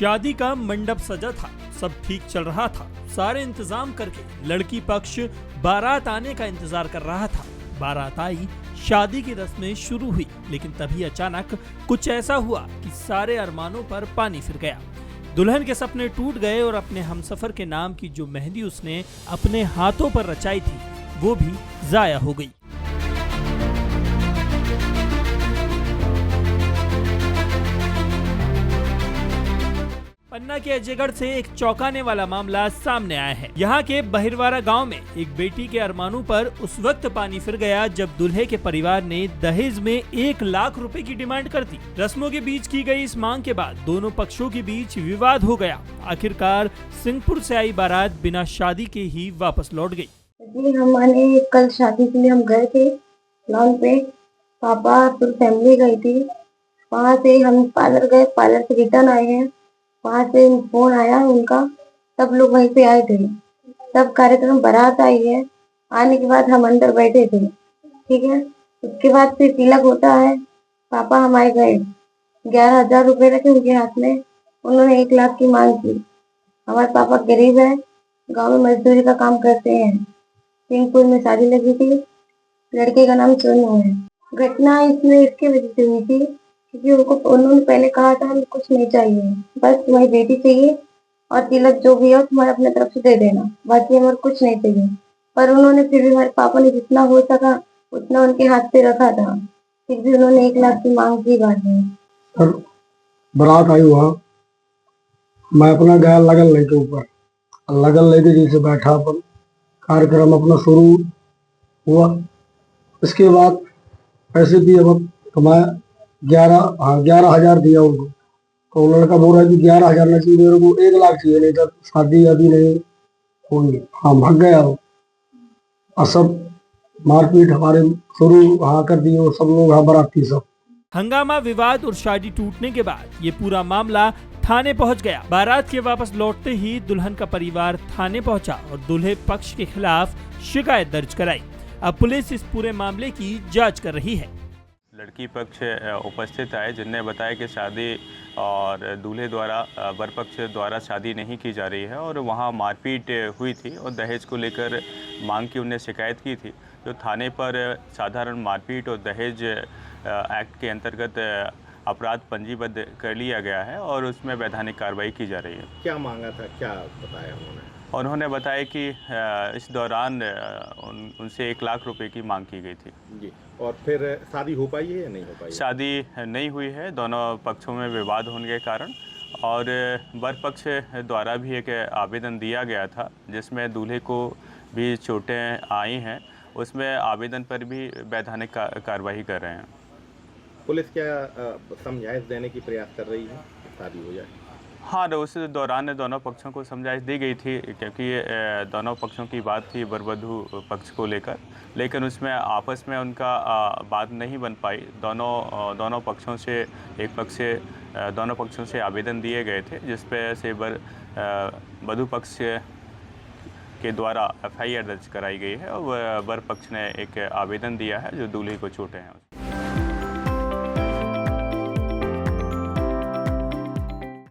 शादी का मंडप सजा था, सब ठीक चल रहा था। सारे इंतजाम करके लड़की पक्ष बारात आने का इंतजार कर रहा था। बारात आई, शादी की रस्में शुरू हुई, लेकिन तभी अचानक कुछ ऐसा हुआ कि सारे अरमानों पर पानी फिर गया। दुल्हन के सपने टूट गए और अपने हमसफर के नाम की जो मेहंदी उसने अपने हाथों पर रचाई थी, वो भी जाया हो गई। पन्ना के अजयगढ़ से एक चौंकाने वाला मामला सामने आया है। यहाँ के बहिरवारा गांव में एक बेटी के अरमानों पर उस वक्त पानी फिर गया जब दूल्हे के परिवार ने दहेज में 1 लाख रुपए की डिमांड कर दी। रस्मों के बीच की गई इस मांग के बाद दोनों पक्षों के बीच विवाद हो गया। आखिरकार सिंहपुर से आई बारात बिना शादी के ही वापस लौट गई। हमारे कल शादी के लिए हम गए थे लॉन पे, पापा पूरी फैमिली गई थी। वहाँ से हम पार्लर गए, पार्लर से रिटर्न आए हैं। वहाँ से फोन आया उनका, सब लोग वहीं पे आए थे। सब कार्यक्रम बारात आई है, आने के बाद हम अंदर बैठे थे, ठीक है। उसके बाद फिर तिलक होता है। पापा हमारे गए, 11,000 रुपए रखे उनके हाथ में। उन्होंने 1 लाख की मांग की। हमारे पापा गरीब है, गाँव में मजदूरी का काम करते हैं। सिंहपुर में शादी लगी थी, लड़के का नाम सोनू है। घटना इसमें इसके वजह से हुई थी क्योंकि उन्होंने पहले कहा था हमें कुछ नहीं चाहिए, बस तुम्हारी बेटी चाहिए और तिलक जो भी है तुम्हारे अपने तरफ से दे देना, बाकी हमारे कुछ नहीं चाहिए। पर उन्होंने फिर भी, हमारे पापा ने जितना हो सका उतना उनके हाथ पे रखा था, फिर भी उन्होंने 1 लाख की मांग की बाद में। सर बारात आई हुआ, मैं अपना गया लगन लेके ऊपर, लगन लेके जैसे बैठा अपन, कार्यक्रम अपना शुरू हुआ। इसके बाद पैसे दिए वक्त तो मैं 11,000 दिया उनको। तो लड़का बोल रहा है कि 11,000 नहीं चाहिए मेरे को, 1 लाख चाहिए, नहीं तो शादी अभी नहीं होगी। हाँ, भाग गया वो और सब मारपीट हमारे शुरू वहाँ कर दिए, सब लोग वहाँ बाराती सब। हंगामा, विवाद और शादी टूटने के बाद ये पूरा मामला थाने पहुंच गया। बारात के वापस लौटते ही दुल्हन का परिवार थाने पहुंचा और दूल्हे पक्ष के खिलाफ शिकायत दर्ज कराई। अब पुलिस इस पूरे मामले की जांच कर रही है। लड़की पक्ष उपस्थित आए, जिनने बताया कि शादी और दूल्हे द्वारा वर पक्ष द्वारा शादी नहीं की जा रही है और वहां मारपीट हुई थी और दहेज को लेकर मांग की उन्हें शिकायत की थी, जो थाने पर साधारण मारपीट और दहेज एक्ट के अंतर्गत अपराध पंजीबद्ध कर लिया गया है और उसमें वैधानिक कार्रवाई की जा रही है। क्या मांगा था, क्या बताया उन्होंने बताया कि इस दौरान उनसे 1 लाख रुपए की मांग की गई थी जी। और फिर शादी हो पाई है या नहीं हो पाई? शादी नहीं हुई है, दोनों पक्षों में विवाद होने के कारण। और वर पक्ष द्वारा भी एक आवेदन दिया गया था जिसमें दूल्हे को भी चोटें आई हैं, उसमें आवेदन पर भी वैधानिक कार्रवाई कर रहे हैं। पुलिस क्या समझाइश देने की प्रयास कर रही है शादी हो जाए? हाँ, उस दौरान दोनों पक्षों को समझाइश दी गई थी क्योंकि दोनों पक्षों की बात थी वर वधू पक्ष को लेकर, लेकिन उसमें आपस में उनका बात नहीं बन पाई। दोनों पक्षों से दोनों पक्षों से आवेदन दिए गए थे, जिस पे से वधू पक्ष के द्वारा FIR दर्ज कराई गई है और वर पक्ष ने एक आवेदन दिया है जो दूल्हे को चोटें हैं।